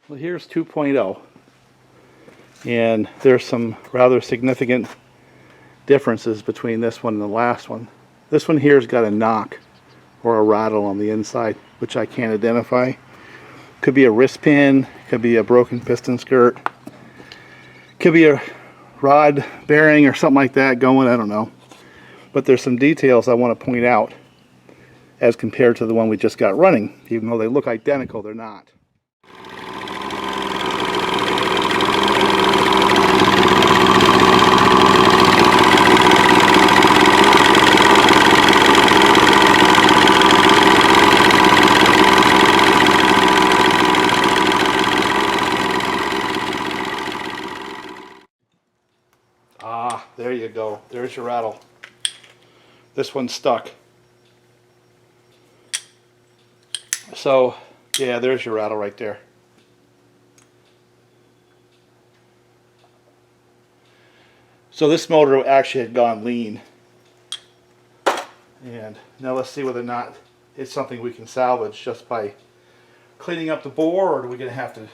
Well, here's 2.0, and there's some rather significant differences between this one and the last one. This one here's got a knock or a rattle on the inside, which I can't identify. Could be a wrist pin, could be a broken piston skirt, could be a rod bearing or something like that going, I don't know. But there's some details I want to point out as compared to the one we just got running. Even though they look identical, they're not. Ah, there you go. There's your rattle. This one's stuck. So, yeah, there's your rattle right there. So this motor actually had gone lean. And now let's see whether or not it's something we can salvage just by cleaning up the bore, or are we going to have to...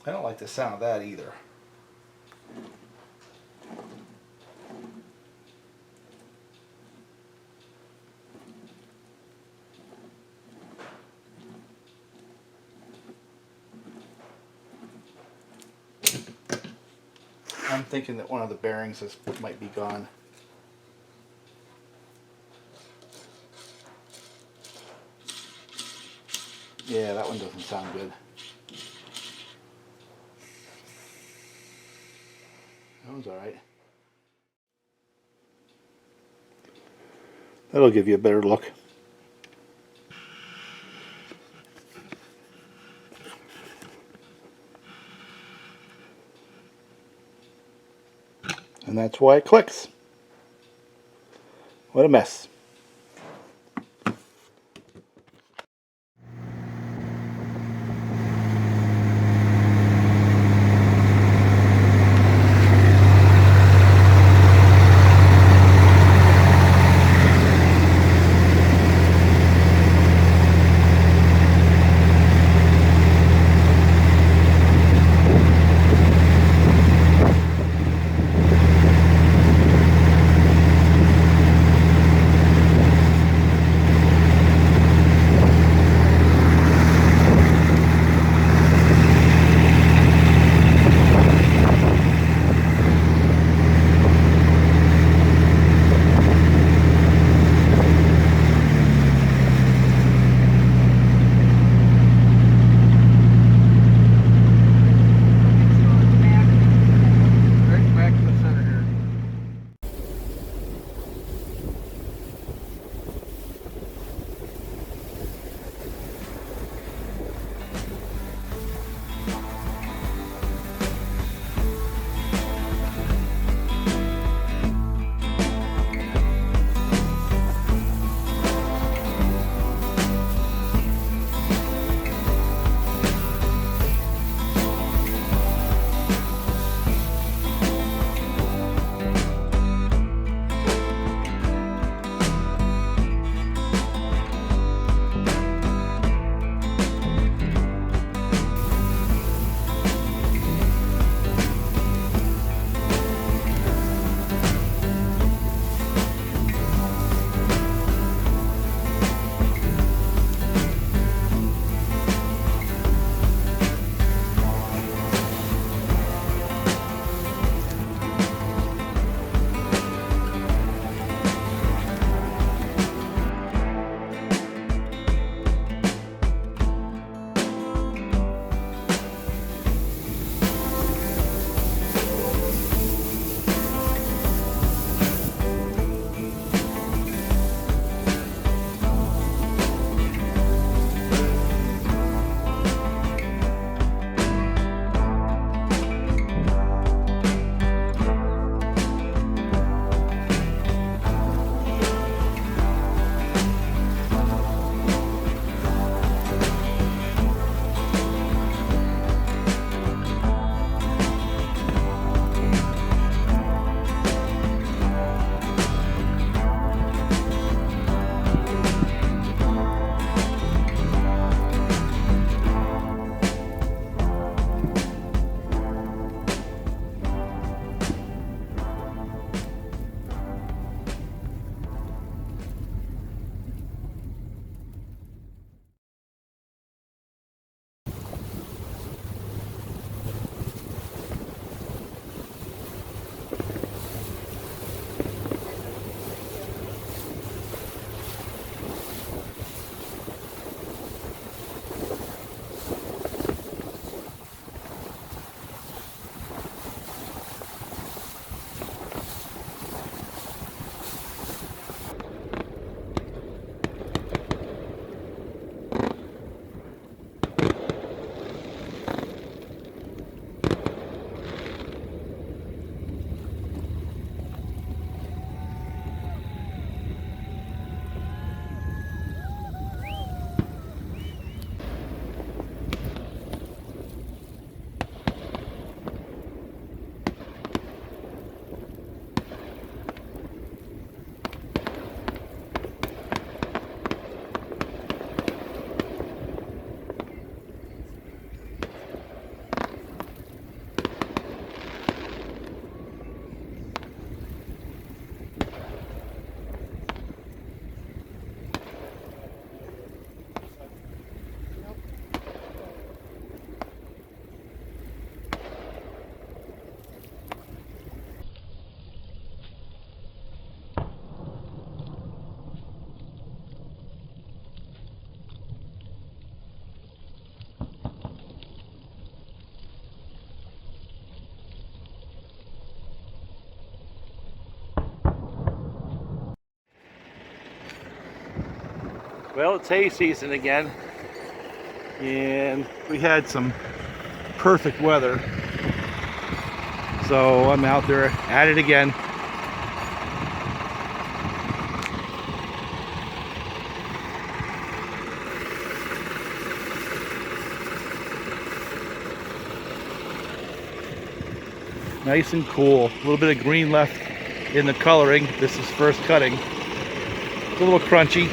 I don't like the sound of that either. I'm thinking that one of the bearings might be gone. Yeah, that one doesn't sound good. That one's alright. That'll give you a better look. And that's why it clicks. What a mess. Well, it's hay season again, and we had some perfect weather, so I'm out there at it again. Nice and cool. A little bit of green left in the coloring. This is first cutting. It's a little crunchy,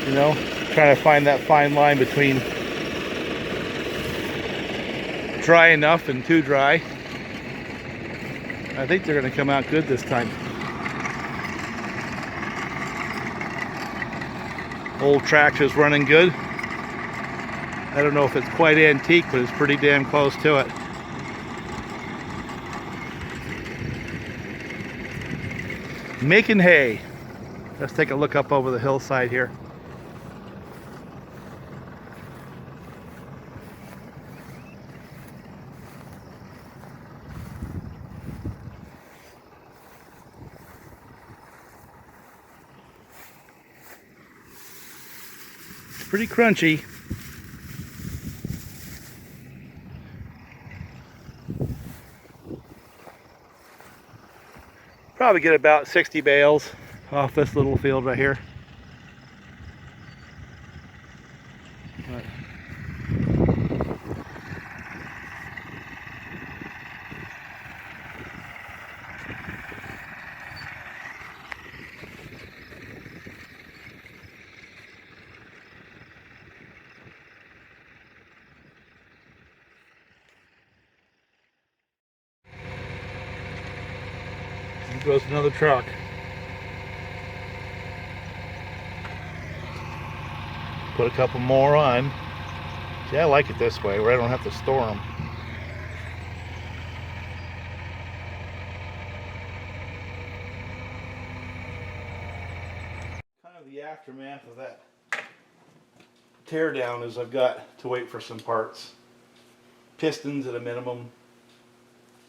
you know, trying to find that fine line between dry enough and too dry. I think they're going to come out good this time. Old tractor's running good. I don't know if it's quite antique, but it's pretty damn close to it. Making hay. Let's take a look up over the hillside here. It's pretty crunchy. Probably get about 60 bales off this little field right here. But here goes another truck. Put a couple more on. See, I like it this way where I don't have to store them. Kind of the aftermath of that tear down is I've got to wait for some parts. Pistons at a minimum,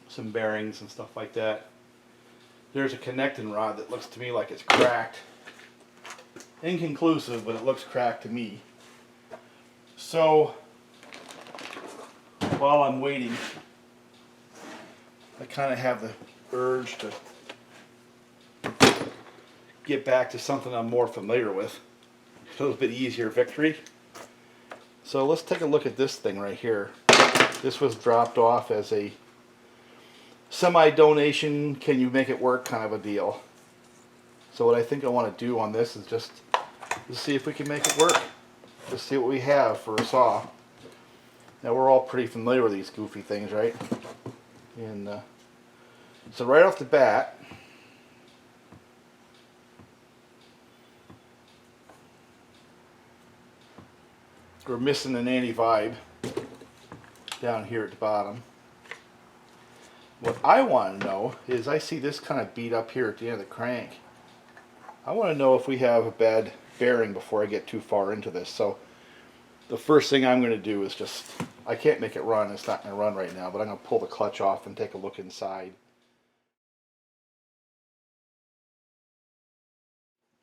some bearings and stuff like that. There's a connecting rod that looks to me like it's cracked. Inconclusive, but it looks cracked to me. So while I'm waiting, I kind of have the urge to get back to something I'm more familiar with. A little bit easier victory. So let's take a look at this thing right here. This was dropped off as a semi-donation, can you make it work kind of a deal. So what I think I want to do on this is just see if we can make it work. Just see what we have for a saw. Now we're all pretty familiar with these goofy things, right? And so right off the bat, we're missing an anti-vibe down here at the bottom. What I want to know is, I see this kind of beat up here at the end of the crank. I want to know if we have a bad bearing before I get too far into this. So the first thing I'm going to do is just, I can't make it run, it's not going to run right now, but I'm going to pull the clutch off and take a look inside.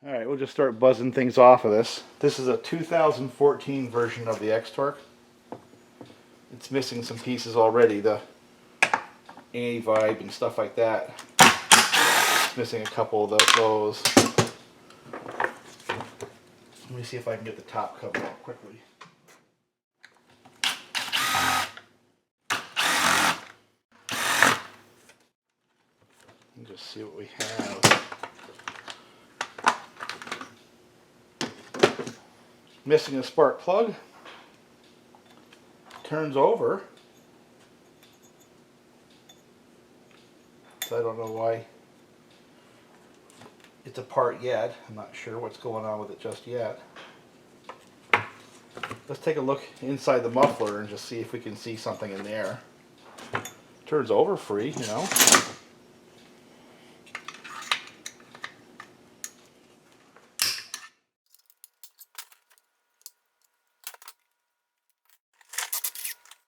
Alright, we'll just start buzzing things off of this. This is a 2014 version of the X-Torq. It's missing some pieces already, the anti-vibe and stuff like that. It's missing a couple of those. Let me see if I can get the top cover out quickly. And just see what we have. Missing a spark plug. Turns over. So I don't know why it's apart yet. I'm not sure what's going on with it just yet. Let's take a look inside the muffler and just see if we can see something in there. Turns over free, you know.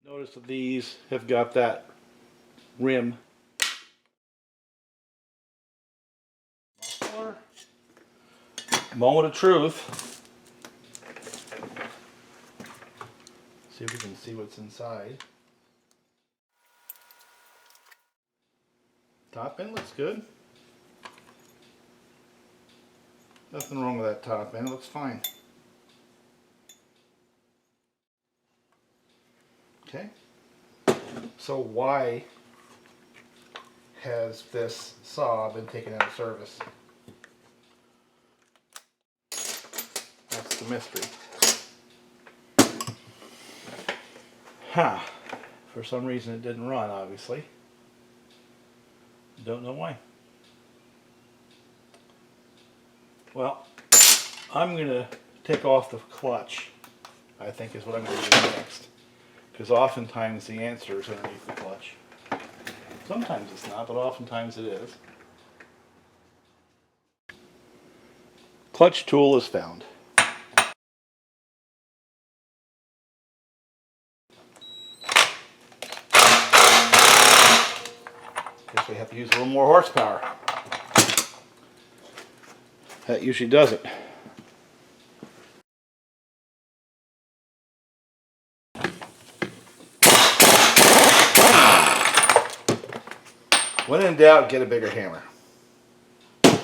Notice that these have got that rim. Moment of truth. See if we can see what's inside. Top end looks good. Nothing wrong with that top end, it looks fine. Okay. So why has this saw been taken out of service? That's the mystery. For some reason it didn't run, obviously. Don't know why. Well, I'm going to take off the clutch, I think is what I'm going to do next. Because oftentimes the answer is underneath the clutch. Sometimes it's not, but oftentimes it is. Clutch tool is found. Guess we have to use a little more horsepower. That usually does it. When in doubt, get a bigger hammer. I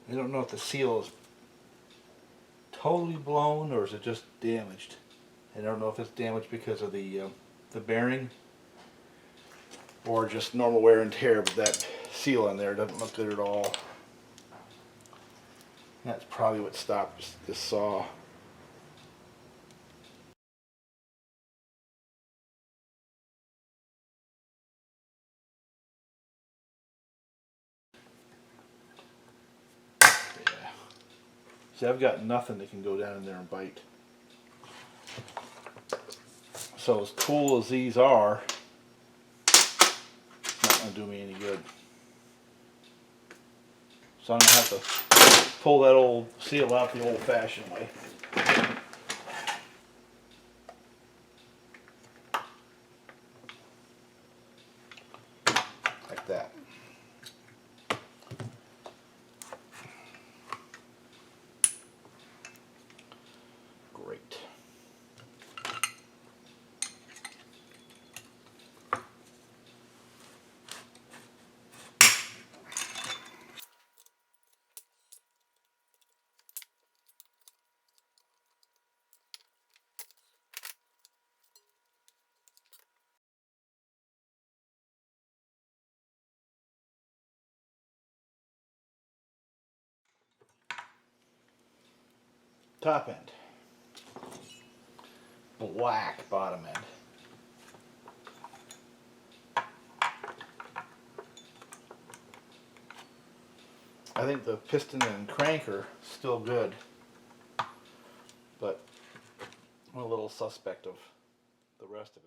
don't know if the seal is totally blown or is it just damaged. I don't know if it's damaged because of the bearing or just normal wear and tear, but that seal in there doesn't look good at all. That's probably what stopped this saw. See, I've got nothing that can go down in there and bite. So as cool as these are, it's not going to do me any good. So I'm going to have to pull that old seal out the old-fashioned way. Like that. Great. Top end. Black bottom end. I think the piston and crank are still good, but I'm a little suspect of the rest of it.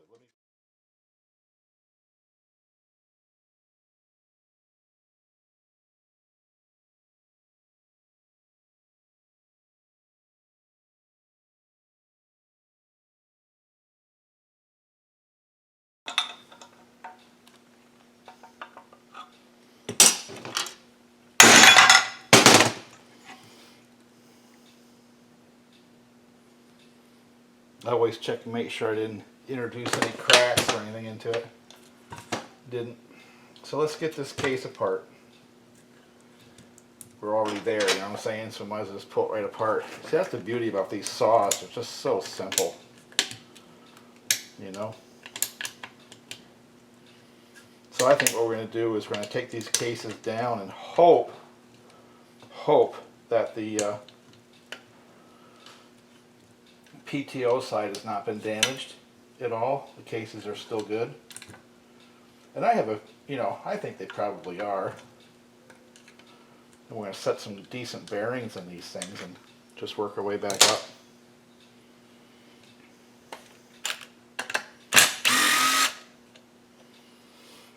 I always check and make sure I didn't introduce any cracks or anything into it. Didn't. So let's get this case apart. We're already there, you know what I'm saying? So might as well just pull it right apart. See, that's the beauty about these saws. They're just so simple. You know? So I think what we're going to do is we're going to take these cases down and hope that the PTO side has not been damaged at all. The cases are still good. And I have I think they probably are. And we're going to set some decent bearings in these things and just work our way back up.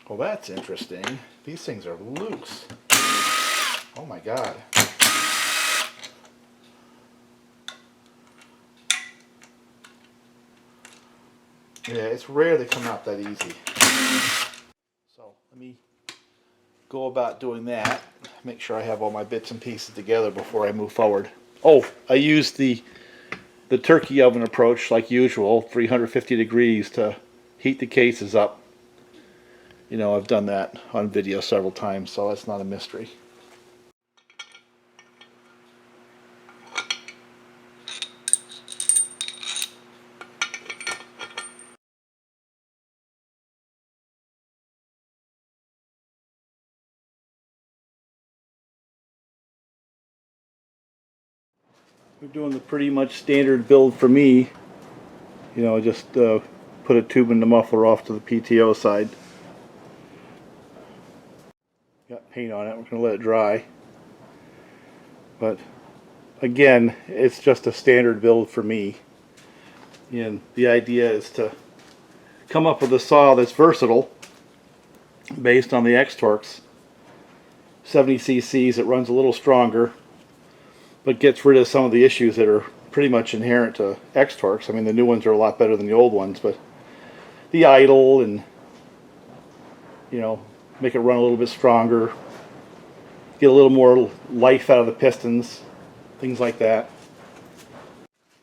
Well, that's interesting. These things are loose. Oh my God. Yeah, it's rare they come out that easy. So let me go about doing that. make sure I have all my bits and pieces together before I move forward. Oh, I used the turkey oven approach like usual, 350 degrees to heat the cases up. You know, I've done that on video several times, so that's not a mystery. We're doing the pretty much standard build for me. You know, just put a tube in the muffler off to the PTO side. Got paint on it, we're going to let it dry. But again, it's just a standard build for me. And the idea is to come up with a saw that's versatile based on the X-Torqs. 70 cc's, it runs a little stronger, but gets rid of some of the issues that are pretty much inherent to X-Torqs. I mean, the new ones are a lot better than the old ones, but the idle and, you know, make it run a little bit stronger, get a little more life out of the pistons, things like that.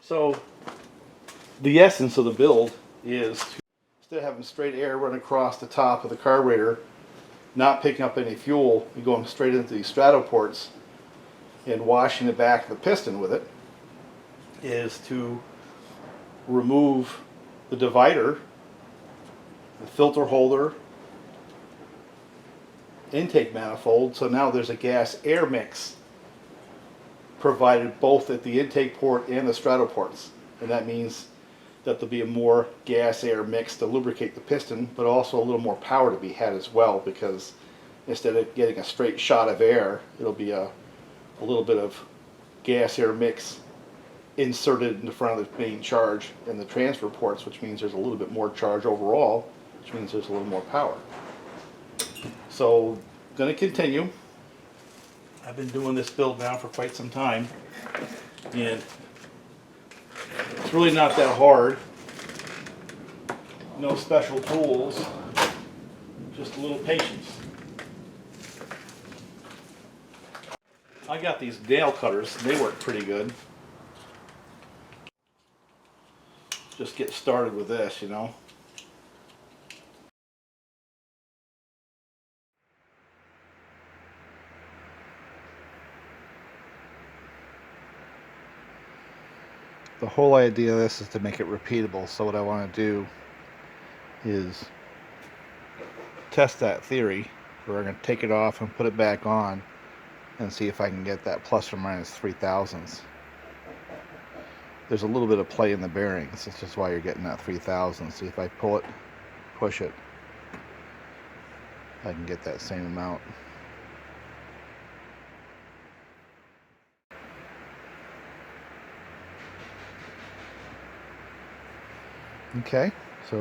So the essence of the build is to, instead of having straight air run across the top of the carburetor, not picking up any fuel, you're going straight into these straddle ports and washing the back of the piston with it, is to remove the divider, the filter holder, intake manifold, so now there's a gas air mix provided both at the intake port and the straddle ports, and that means that there'll be a more gas air mix to lubricate the piston, but also a little more power to be had as well, because instead of getting a straight shot of air, it'll be a little bit of gas air mix inserted in the front of the main charge and the transfer ports, which means there's a little bit more charge overall, which means there's a little more power. So, going to continue. I've been doing this build now for quite some time, and it's really not that hard. No special tools, just a little patience. I got these nail cutters, and they work pretty good. Just get started with this, you know. The whole idea of this is to make it repeatable, so what I want to do is test that theory. We're going to take it off and put it back on and see if I can get that plus or minus 3,000ths. There's a little bit of play in the bearings. That's just why you're getting that 3,000. See if I pull it, push it, I can get that same amount. Okay, so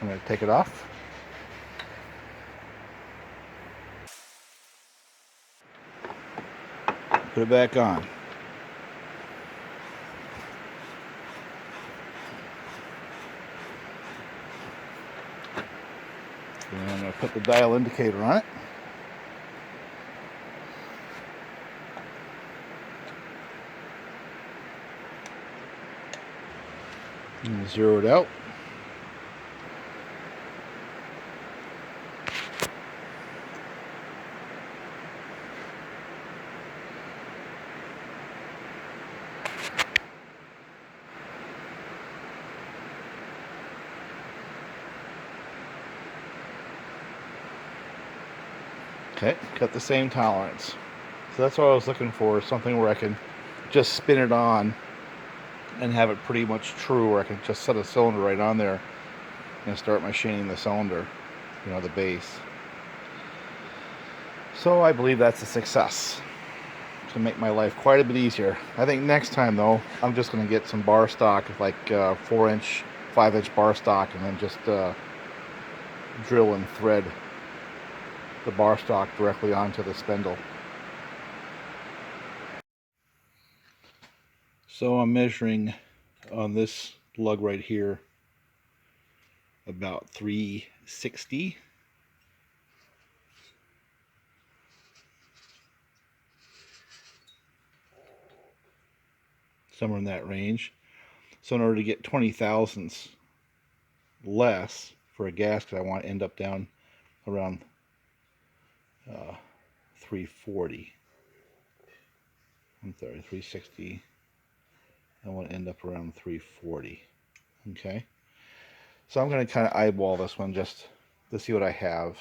I'm going to take it off. Put it back on. And I'm going to put the dial indicator on it. And zero it out. Okay, got the same tolerance. So that's what I was looking for, something where I can just spin it on and have it pretty much true, where I can just set a cylinder right on there and start machining the cylinder, you know, the base. So I believe that's a success. To make my life quite a bit easier. I think next time though, I'm just going to get some bar stock, like 4-inch, 5-inch bar stock, and then just drill and thread the bar stock directly onto the spindle. So I'm measuring on this lug right here about 360. somewhere in that range. So in order to get 20 thousandths less for a gasket, I want to end up down around 340. I'm sorry, 360. I want to end up around 340. Okay. So I'm going to kind of eyeball this one just to see what I have.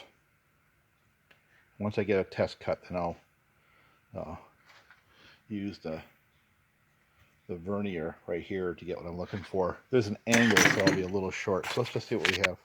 Once I get a test cut, then I'll use the vernier right here to get what I'm looking for. There's an angle, so I'll be a little short. So let's just see what we have.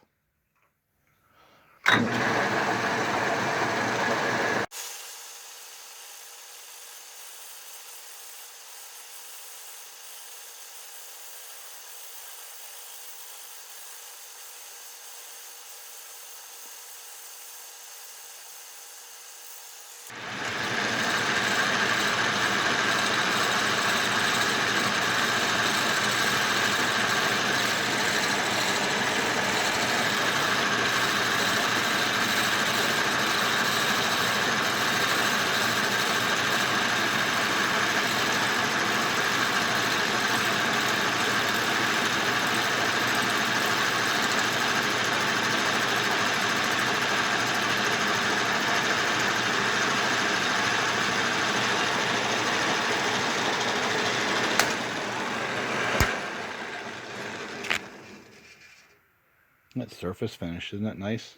That surface finish, isn't that nice?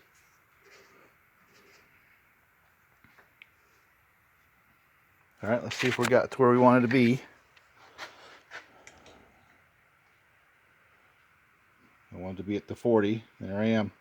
All right, let's see if we got to where we wanted to be. I wanted to be at the 40. There I am.